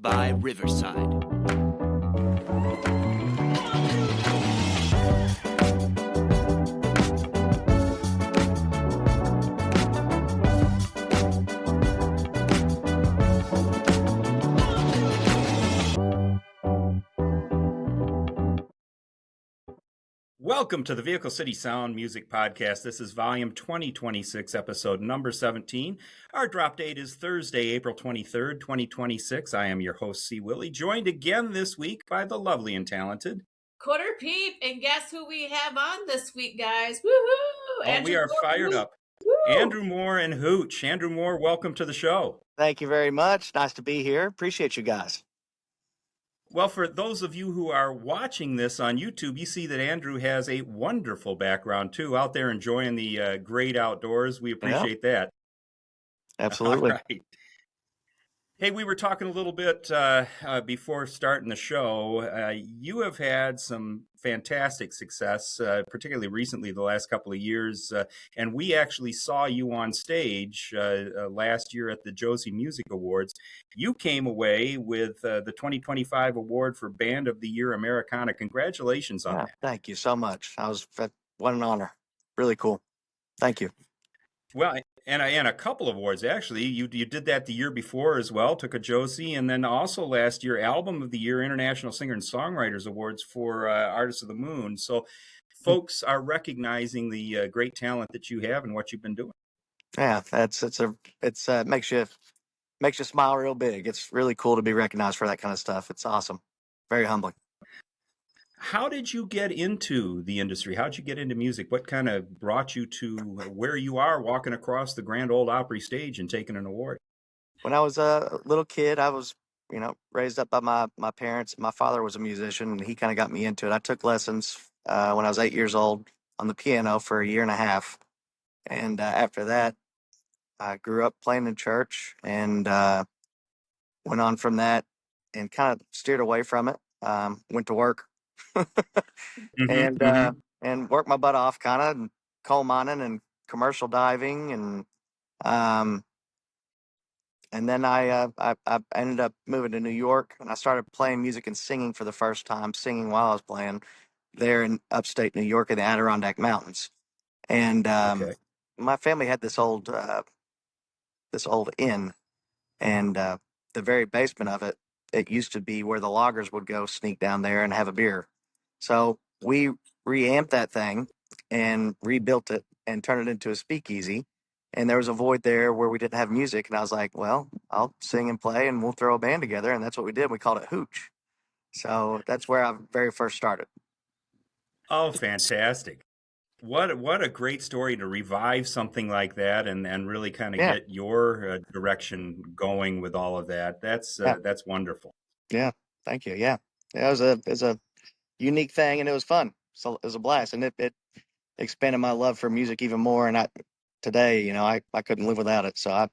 by Riverside. Welcome to the Vehicle City Sound Music Podcast. This is volume 2026, episode number 17. Our drop date is Thursday, April 23rd, 2026. I am your host, C. Willie, joined again this week by the lovely and talented Quarter Peep. And guess who we have on this week, guys? Woohoo! Oh, we are fired up. Woo! Andrew Moore and Hooch. Andrew Moore, welcome to the show. Thank you very much. Nice to be here. Appreciate you guys. Well, for those of you who are watching this on YouTube, you see that Andrew has a wonderful background, too, out there enjoying the great outdoors. We appreciate that. Absolutely. All right. Hey, we were talking a little bit before starting the show. You have had some fantastic success, particularly recently, the last couple of years. And we actually saw you on stage last year at the Josie Music Awards. You came away with the 2025 award for Band of the Year Americana. Congratulations on that. Thank you so much. What an honor. Really cool. Thank you. Well, and a couple of awards, actually. You did that the year before as well, took a Josie, and then also last year, Album of the Year International Singer and Songwriters Awards for Artists of the Moon. So folks are recognizing the great talent that you have and what you've been doing. Yeah, it makes you smile real big. It's really cool to be recognized for that kind of stuff. It's awesome. Very humbling. How did you get into the industry? How did you get into music? What kind of brought you to where you are, walking across the Grand Ole Opry stage and taking an award? When I was a little kid, I was, raised up by my parents. My father was a musician, and he kind of got me into it. I took lessons when I was 8 years old on the piano for a year and a half. And after that, I grew up playing in church and went on from that and kind of steered away from it. Went to work. And worked my butt off, kind of coal mining and commercial diving, and then I ended up moving to New York, and I started playing music and singing for the first time, singing while I was playing there in upstate New York in the Adirondack Mountains. And my family had this old inn, and the very basement of it, it used to be where the loggers would go sneak down there and have a beer. So we reamped that thing and rebuilt it and turned it into a speakeasy. And there was a void there where we didn't have music. And I was like, well, I'll sing and play and we'll throw a band together. And that's what we did. We called it Hooch. So that's where I very first started. Oh, fantastic. What a great story to revive something like that and really kind of get your direction going with all of that. That's wonderful. Yeah. Thank you. Yeah. It was a unique thing, and it was fun. So it was a blast, and it expanded my love for music even more. And today, I couldn't live without it. So if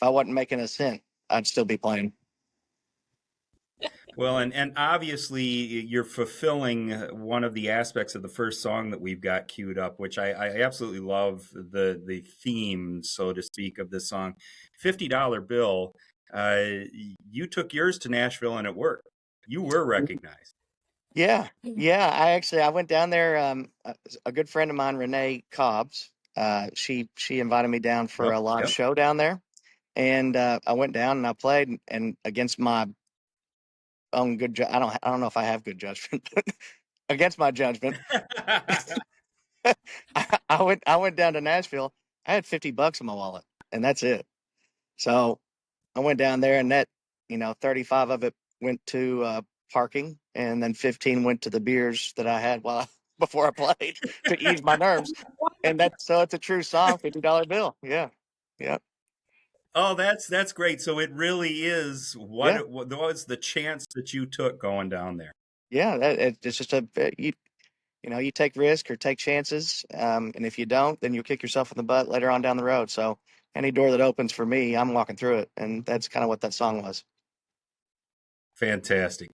I wasn't making a cent, I'd still be playing. Well, and obviously you're fulfilling one of the aspects of the first song that we've got queued up, which I absolutely love the theme, so to speak, of this song. $50 Bill. You took yours to Nashville and it worked. You were recognized. Yeah. I went down there. A good friend of mine, Renee Cobbs, she invited me down for a live show down there, and I went down and I played, and against my own good I don't know if I have good judgment, but against my judgment, I went down to Nashville. I had $50 in my wallet, and that's it. So I went down there, and that 35 of it went to parking, and then 15 went to the beers that I had before I played to ease my nerves. And it's a true song, $50 bill. Yeah. Oh, that's great. So it really is what was the chance that you took going down there? Yeah, it's just you take risk or take chances, and if you don't, then you'll kick yourself in the butt later on down the road. So any door that opens for me, I'm walking through it, and that's kind of what that song was. Fantastic.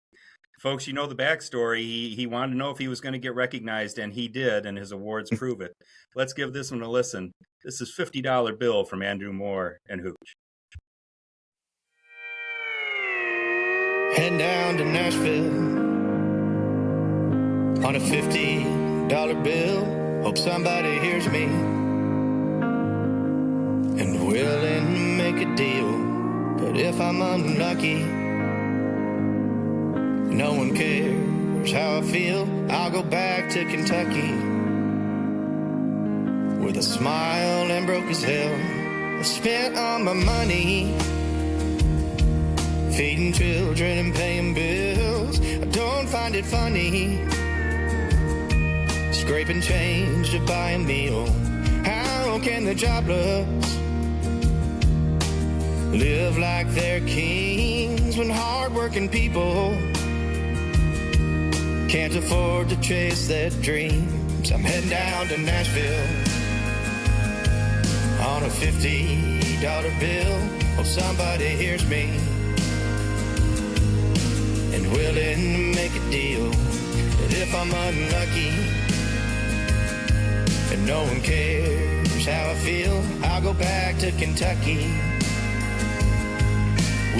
Folks, you know the backstory. He wanted to know if he was going to get recognized, and he did, and his awards prove it. Let's give this one a listen. This is $50 Bill from Andrew Moore and Hooch. Head down to Nashville on a $50 bill. Hope somebody hears me and willing to make a deal. But if I'm unlucky, no one cares how I feel. I'll go back to Kentucky with a smile and broke as hell. I spent all my money feeding children and paying bills. I don't find it funny scraping change to buy a meal. How can the jobless live like they're kings when hard-working people can't afford to chase their dreams? I'm heading down to Nashville on a $50 bill. Hope somebody hears me and willing to make a deal. But if I'm unlucky and no one cares how I feel, I'll go back to Kentucky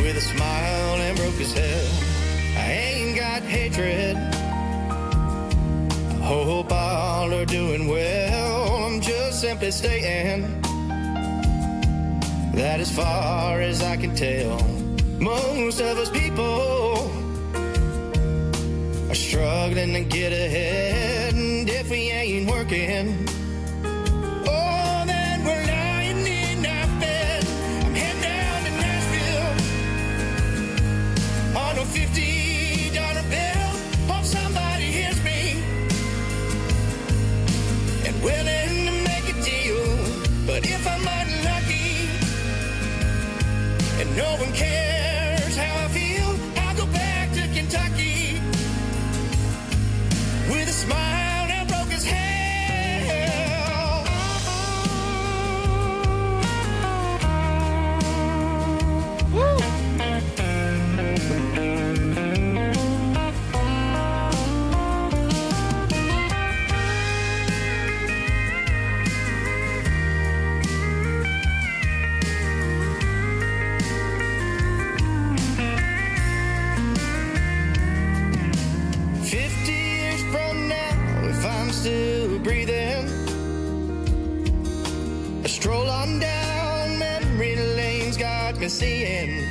with a smile and broke as hell. I ain't got hatred, I hope all are doing well. I'm just simply stating that as far as I can tell, most of us people are struggling to get ahead. And if we ain't working, oh, then we're lying in our bed. I'm heading down to Nashville on a $50 bill. Hope somebody hears me and willing to make a deal. But if I'm unlucky and no one cares how I feel, I'll go back to Kentucky with a smile and broke as hell. Woo! 50 years from now, if I'm still breathing, a stroll on down memory lane's got me seeing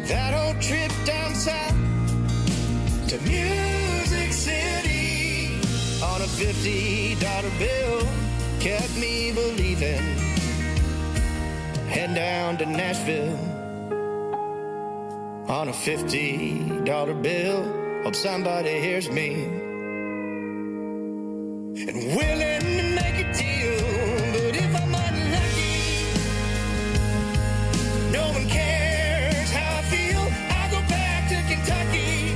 that old trip down south to Music City on a $50 bill kept me believing. Head down to Nashville on a $50 bill. Hope somebody hears me and willing to make a deal. But if I'm unlucky, no one cares how I feel. I'll go back to Kentucky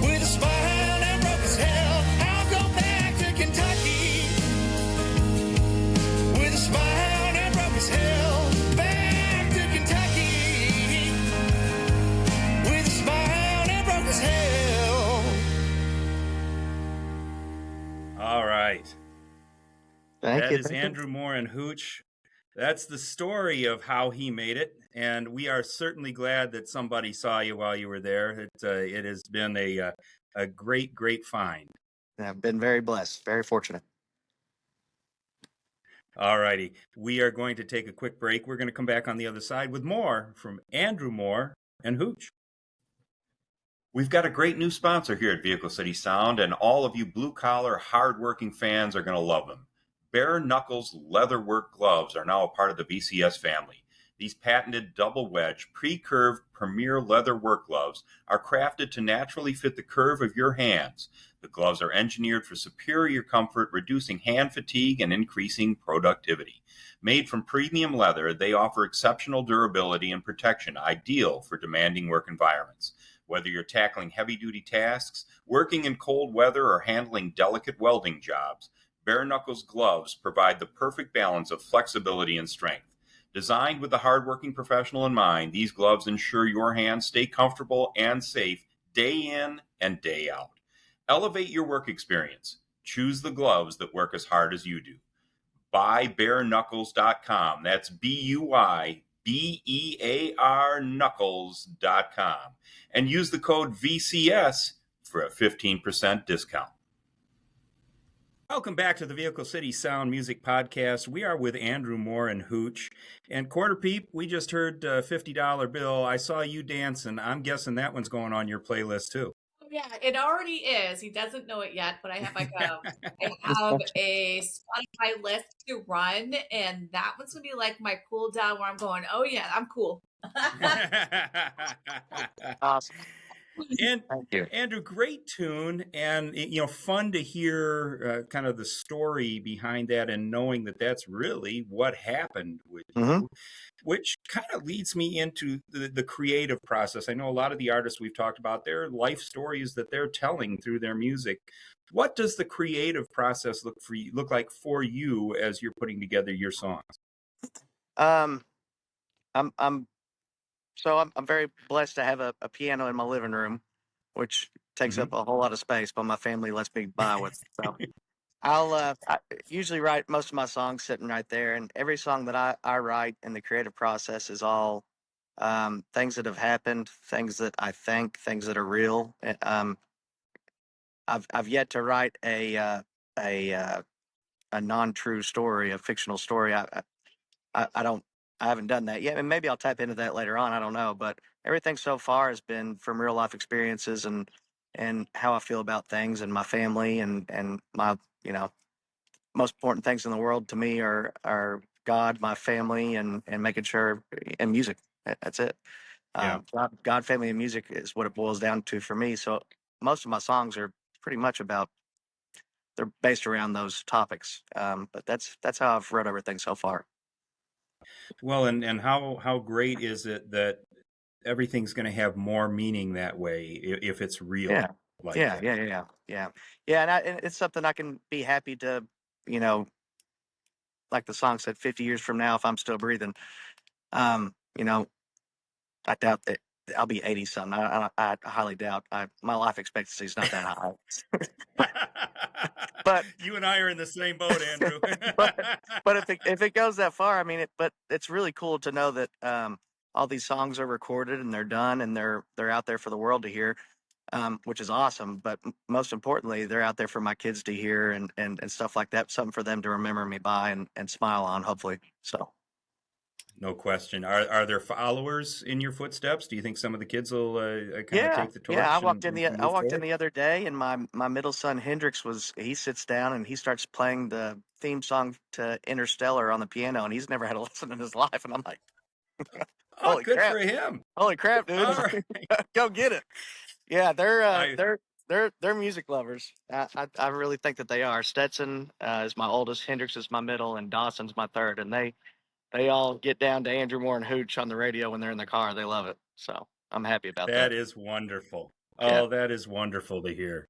with a smile and broke as hell. I'll go back to Kentucky with a smile and broke as hell. Back to Kentucky with a smile and broke as hell. All right. Thank That you. is thank you. Andrew Moore and Hooch. That's the story of how he made it, and we are certainly glad that somebody saw you while you were there. It has been a great, great find. I've been very blessed, very fortunate. All righty. We are going to take a quick break. We're going to come back on the other side with more from Andrew Moore and Hooch. We've got a great new sponsor here at Vehicle City Sound, and all of you blue-collar, hard-working fans are going to love them. Bare Knuckles Leatherwork Gloves are now a part of the VCS family. These patented double-wedge, pre-curved premier leather work gloves are crafted to naturally fit the curve of your hands. The gloves are engineered for superior comfort, reducing hand fatigue and increasing productivity. Made from premium leather, they offer exceptional durability and protection, ideal for demanding work environments. Whether you're tackling heavy-duty tasks, working in cold weather, or handling delicate welding jobs, Bare Knuckles gloves provide the perfect balance of flexibility and strength. Designed with the hardworking professional in mind, these gloves ensure your hands stay comfortable and safe day in and day out. Elevate your work experience. Choose the gloves that work as hard as you do. BuyBareKnuckles.com. That's BUYBAREKNUCKLES.com. bearknuckles.com, and use the code VCS for a 15% discount. Welcome back to the Vehicle City Sound Music Podcast. We are with Andrew Moore and Hooch. And Quarter Peep, we just heard $50 Bill. I saw you dancing. I'm guessing that one's going on your playlist too. Yeah, it already is. He doesn't know it yet, but I have a Spotify list to run, and that one's gonna be like my cool down where I'm going, oh yeah, I'm cool. Awesome. And Thank you. Andrew, great tune, and fun to hear kind of the story behind that, and knowing that that's really what happened with you, which kind of leads me into the creative process. I know a lot of the artists we've talked about, their life stories that they're telling through their music. What does the creative process look like for you as you're putting together your songs? I'm very blessed to have a piano in my living room, which takes up a whole lot of space, but my family lets me buy with. So I usually write most of my songs sitting right there, and every song that I write in the creative process is all things that have happened, things that I think, things that are real. I've yet to write a non-true story, a fictional story. I don't. I haven't done that yet, and maybe I'll tap into that later on. I don't know, but everything so far has been from real life experiences and how I feel about things and my family and my most important things in the world to me are God, my family, and making sure and music. That's it. Yeah. God, family, and music is what it boils down to for me. So most of my songs are pretty much about they're based around those topics. But that's how I've wrote everything so far. Well, and how great is it that everything's going to have more meaning that way if it's real Yeah, like yeah, that? yeah. And it's something I can be happy to, you know, like the song said, 50 years from now, if I'm still breathing, um, you know, I doubt that I'll be 80 something. I highly doubt. My life expectancy is not that high. But You and I are in the same boat, Andrew. but if it goes that far, I mean, but it's really cool to know that all these songs are recorded and they're done and they're out there for the world to hear, which is awesome. But most importantly, they're out there for my kids to hear and stuff like that. Something for them to remember me by and smile on, hopefully. So. No question. Are there followers in your footsteps? Do you think some of the kids will kind of take the torch I and walked in move forward? the other day, and my middle son Hendrix he sits down and he starts playing the theme song to Interstellar on the piano, and he's never had a lesson in his life, and I'm like, Oh, good for crap, him. holy crap, dude, All right. go get it. Yeah, they're I they're music lovers. I really think that they are. Stetson is my oldest, Hendrix is my middle, and Dawson's my third, and they all get down to Andrew Moore and Hooch on the radio when they're in the car. They love it, so I'm happy about that. That is wonderful. Yeah. Oh, that is wonderful to hear.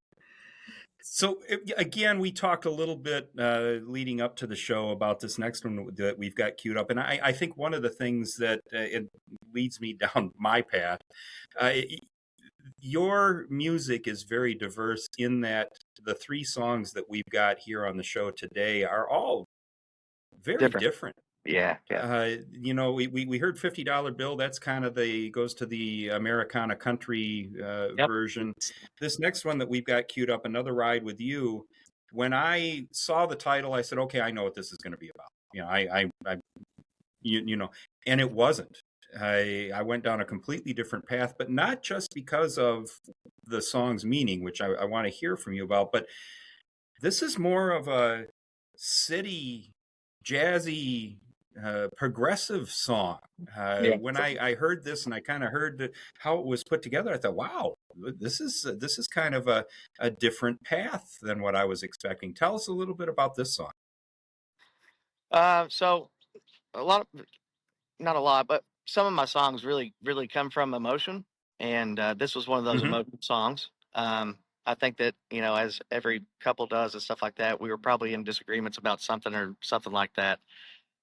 So again, we talked a little bit leading up to the show about this next one that we've got queued up, and I think one of the things that it leads me down my path. Your music is very diverse in that the three songs that we've got here on the show today are all very different. Yeah. We heard $50 Bill. That's kind of goes to the Americana country version. This next one that we've got queued up, Another Ride with You. When I saw the title, I said, okay, I know what this is going to be about. And it wasn't. I went down a completely different path, but not just because of the song's meaning, which I want to hear from you about, but this is more of a city, jazzy, progressive song. When I heard this and I kind of heard how it was put together, I thought, wow, this is kind of a different path than what I was expecting. Tell us a little bit about this song. So not a lot, but some of my songs really, really come from emotion, and this was one of those emotional songs. I think that as every couple does and stuff like that, we were probably in disagreements about something or something like that.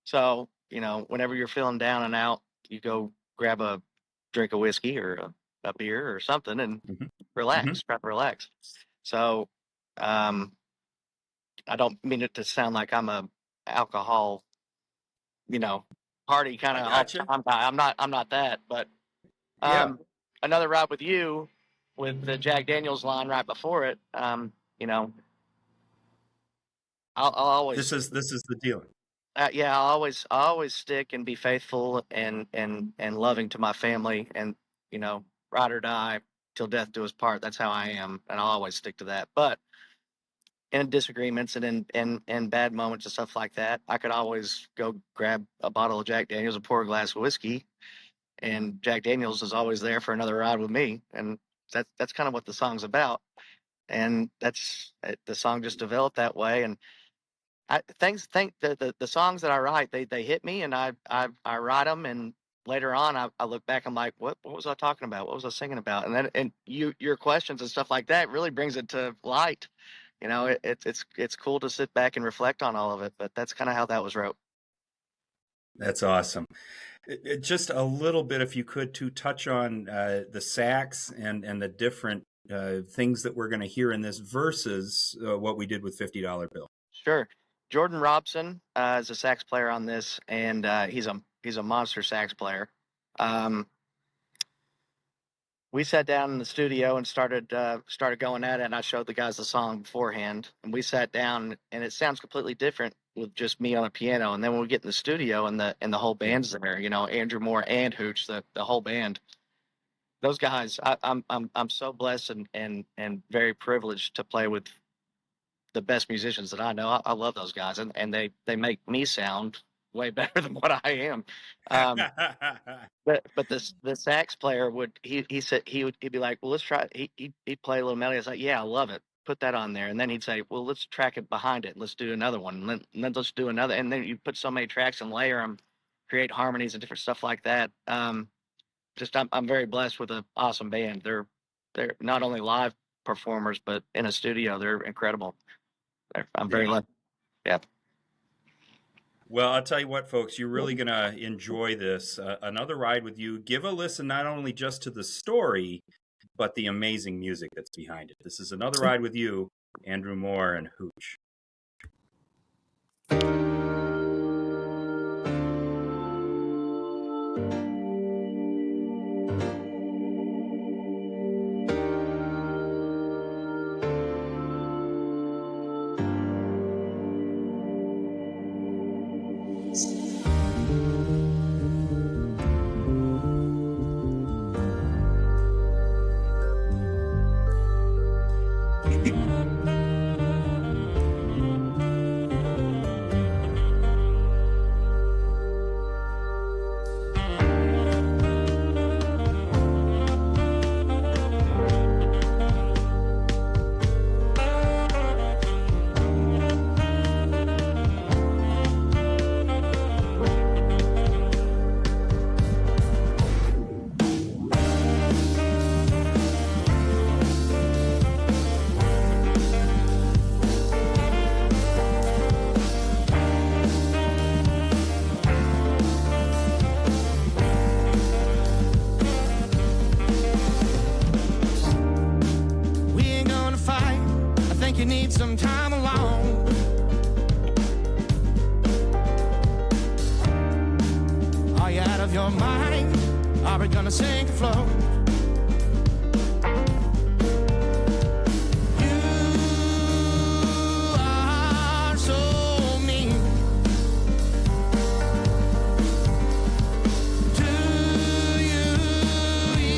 So whenever you're feeling down and out, you go grab a drink of whiskey or a beer or something and relax, try to relax. So I don't mean it to sound like I'm a alcohol, party kind I of all gotcha. time guy. I'm not that, but Yeah. another ride with you with the Jack Daniels line right before it. You know, I'll always, This is the deal. yeah, I'll always stick and be faithful and loving to my family, and you know, ride or die till death do us part. That's how I am, and I'll always stick to that. But in disagreements and in bad moments and stuff like that, I could always go grab a bottle of Jack Daniels and pour a glass of whiskey, and Jack Daniels is always there for another ride with me, and that's kind of what the song's about. And the song just developed that way. And I think the songs that I write, they hit me, and I write them, and later on I look back, I'm like, what was I talking about? What was I singing about? And then and your questions and stuff like that really brings it to light. You know, it's cool to sit back and reflect on all of it, but that's kind of how that was wrote. That's awesome. Just a little bit, if you could, to touch on the sax and the different things that we're going to hear in this versus what we did with $50 Bill. Sure. Jordan Robson is a sax player on this, and he's a monster sax player. We sat down in the studio and started going at it, and I showed the guys the song beforehand, and we sat down, and it sounds completely different with just me on a piano. And then when we get in the studio and the whole band's there, you know, Andrew Moore and Hooch, the whole band, those guys, I'm so blessed and very privileged to play with the best musicians that I know. I love those guys, and they make me sound way better than what I am. But the sax player he said he'd be like, well, let's try. He'd play a little melody. I was like, yeah, I love it. Put that on there. And then he'd say, well, let's track it behind it. Let's do another one. And then let's do another. And then you put so many tracks and layer them, create harmonies and different stuff like that. Just I'm very blessed with an awesome band. They're not only live performers, but in a studio, they're incredible. I'm very lucky. Yeah. Well, I'll tell you what, folks, you're really going to enjoy this. Another ride with you. Give a listen not only just to the story, but the amazing music that's behind it. This is Another Ride with You, Andrew Moore and Hooch. You need some time alone. Are you out of your mind? Are we gonna sink or float? You are so mean. Do you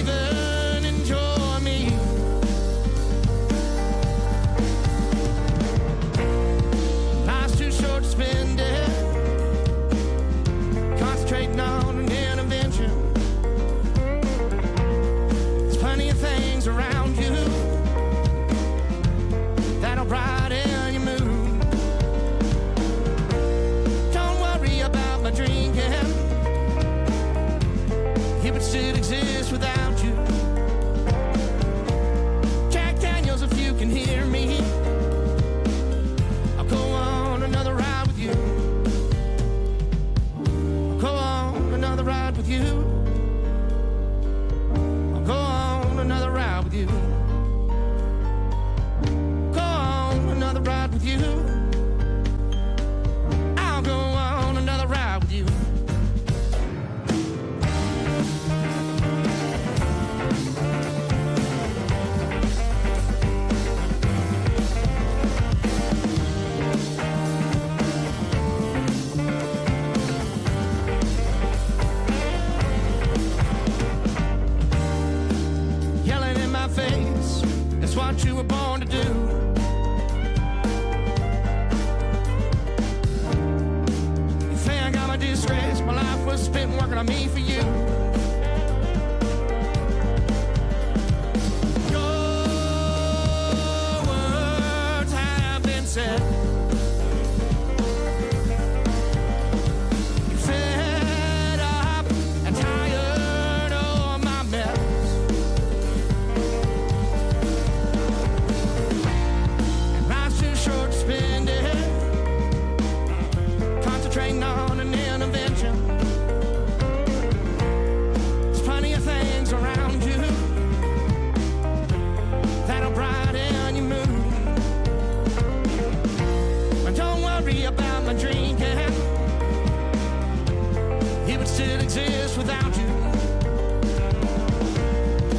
even enjoy me? Spend it concentrating on an intervention. working on me for you. Your words have been said. You're fed up and tired of my mess. And life's too short to spend it concentrating on an intervention. There's plenty of things around you that'll brighten your mood. But don't worry about my drinking, it would still exist without you.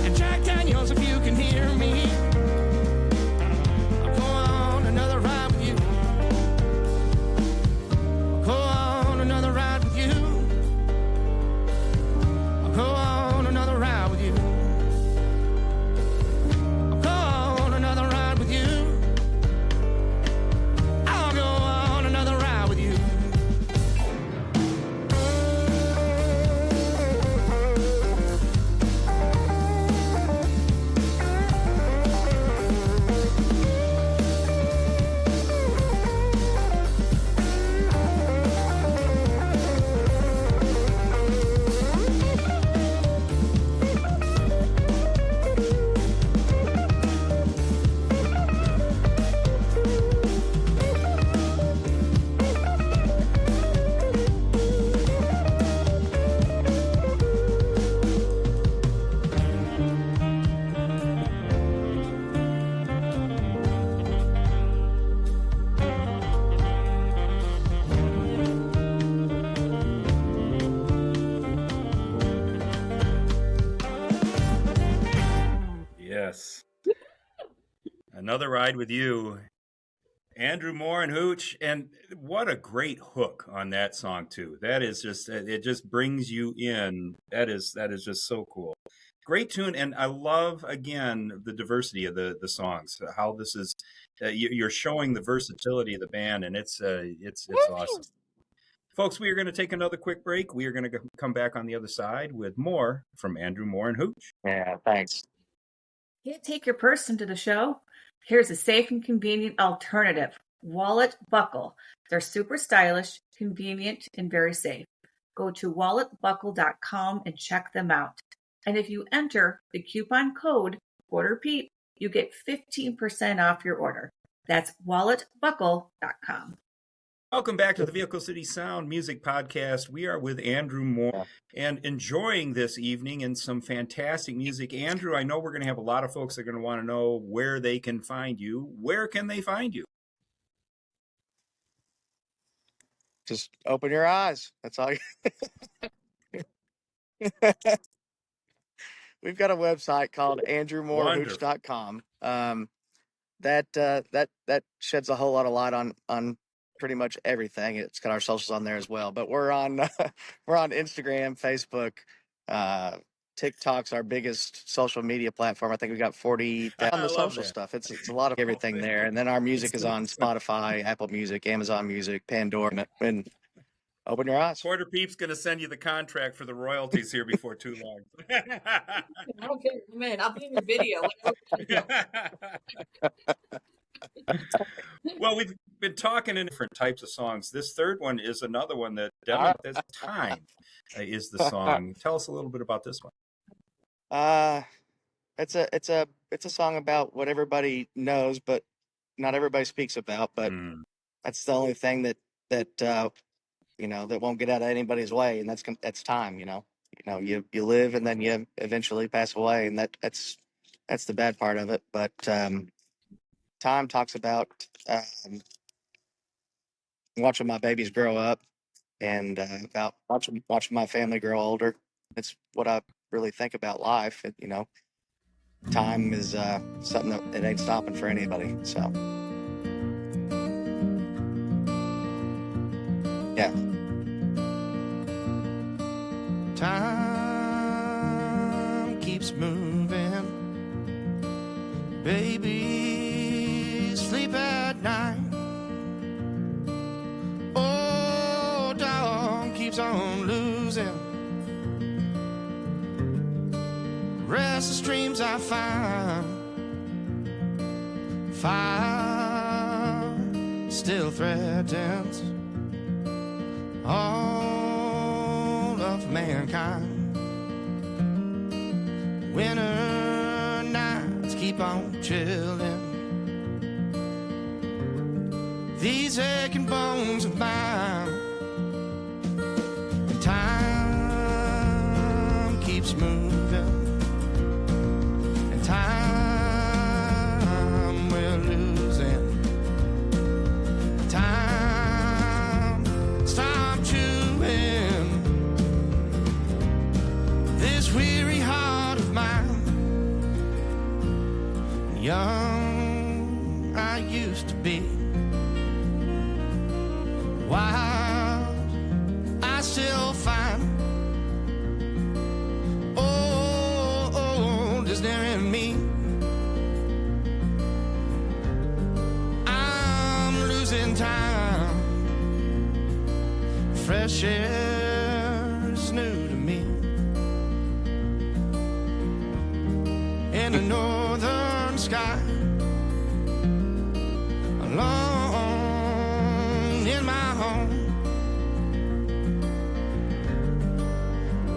And Jack Daniels, if you can hear me, I'll go on another ride with you. Go on another ride with you. I'll go on another ride with you. I'll go on another ride with you. I'll go on another ride with you. Yes. Another ride with you. Andrew Moore and Hooch. And what a great hook on that song, too. That is just, it just brings you in. That is just so cool. Great tune. And I love, again, the diversity of the songs, how this is, you're showing the versatility of the band, and it's awesome. Folks, we are going to take another quick break. We are going to come back on the other side with more from Andrew Moore and Hooch. Yeah, thanks. Can't take your purse into the show? Here's a safe and convenient alternative. Wallet Buckle. They're super stylish, convenient, and very safe. Go to walletbuckle.com and check them out. And if you enter the coupon code QuarterPeep, you get 15% off your order. That's walletbuckle.com. Welcome back to the Vehicle City Sound Music Podcast. We are with Andrew Moore and enjoying this evening and some fantastic music. Andrew, I know we're going to have a lot of folks that are going to want to know where they can find you. Where can they find you? Just open your eyes. That's all. We've got a website called andrewmoorehooch.com. That sheds a whole lot of light on pretty much everything. It's got our socials on there as well. But we're on Instagram, Facebook, TikTok's our biggest social media platform. I think we got 40 on the social stuff. It's a lot of everything there. And then our music is on Spotify, Apple Music, Amazon Music, Pandora, and open your eyes. Quarter Peep's going to send you the contract for the royalties here before too long. I don't care. Man, I'll be in your video. Well, we've been talking in different types of songs. This third one is another one that definitely this time is the song. Tell us a little bit about this one. It's a song about what everybody knows, but not everybody speaks about. But that's the only thing that that won't get out of anybody's way, and that's time. You live and then you eventually pass away, and that's the bad part of it. But time talks about watching my babies grow up and about watching my family grow older. It's what I really think about life. Time is something that it ain't stopping for anybody. So, yeah. Time keeps moving, baby, sleep at night. Oh, dog keeps on losing past the streams I find, fire still threatens all of mankind. Winter nights keep on chilling these aching bones of mine. Time keeps moving, and time we're losing. Time, stop chewing this weary heart of mine. Young I used to be, wild I still find, old is there in me. I'm losing time, fresh air is new to me. In the northern sky, alone in my home,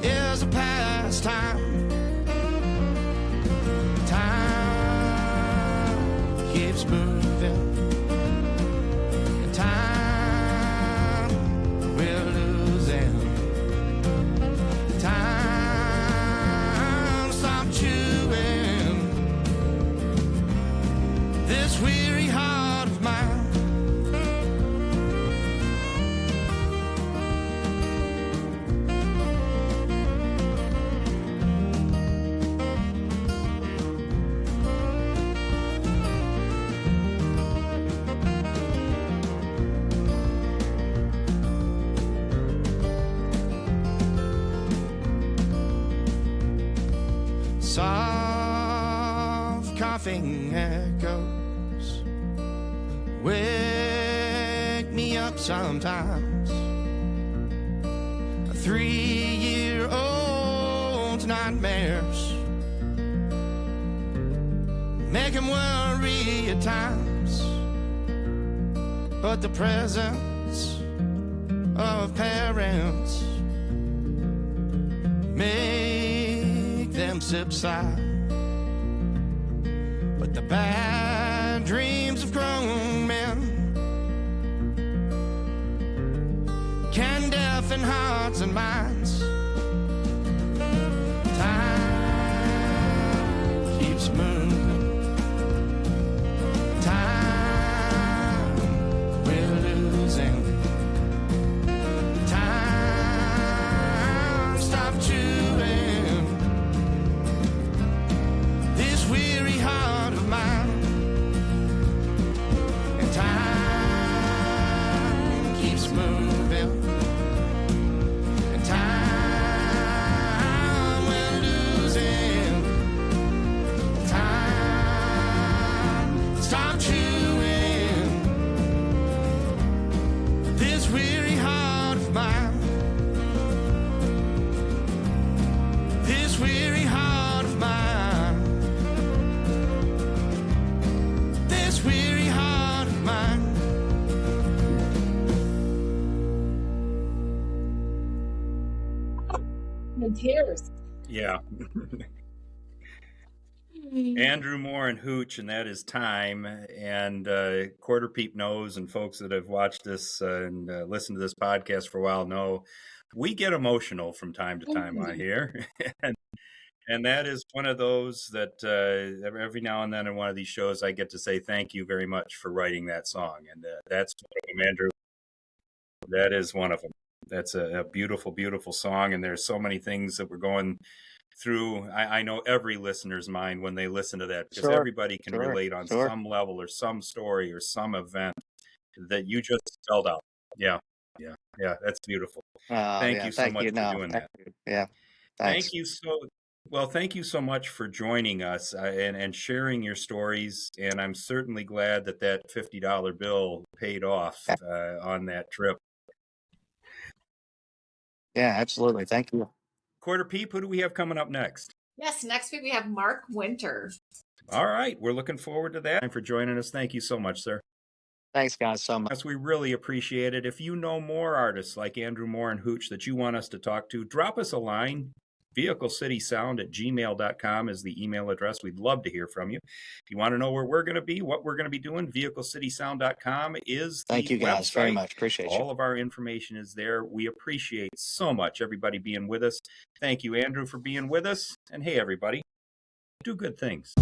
is a pastime. Time keeps moving, and time we're losing. Time, stop chewing this weary heart of mine. Soft coughing echoes wake me up sometimes. A 3-year-old's nightmares make him worry at times, but the presence of parents make them subside. But the bad dreams of grown men can deafen hearts and minds. Time keeps moving, time we're losing. Time, stop chewing this weary heart of mine. And time keeps moving, and time we're losing. Time, stop chewing this weary heart of mine. This weary heart of mine. This weary heart of mine. In tears. Yeah. Andrew Moore and Hooch, and that is Time. And Quarter Peep knows, and folks that have watched this and listened to this podcast for a while know, we get emotional from time to time on here. And that is one of those that every now and then in one of these shows, I get to say thank you very much for writing that song. And that's one of them, Andrew. That is one of them. That's a beautiful, beautiful song. And there's so many things that we're going through. I know every listener's mind when they listen to that, because everybody can relate on some level or some story or some event that you just spelled out. Yeah. That's beautiful. Thank you so much for doing that. Yeah. Thank you so much for joining us and sharing your stories. And I'm certainly glad that $50 bill paid off on that trip. Yeah, absolutely. Thank you. Quarter Peep, who do we have coming up next? Yes, next week we have Mark Winter. All right. We're looking forward to that. Thanks for joining us. Thank you so much, sir. Thanks, guys, so much. Yes, we really appreciate it. If you know more artists like Andrew Moore and Hooch that you want us to talk to, drop us a line. VehicleCitySound@gmail.com is the email address. We'd love to hear from you. If you want to know where we're going to be, what we're going to be doing, VehicleCitySound.com is the Thank you, guys, website. very much. Appreciate you. All of our information is there. We appreciate so much everybody being with us. Thank you, Andrew, for being with us. And hey, everybody, do good things.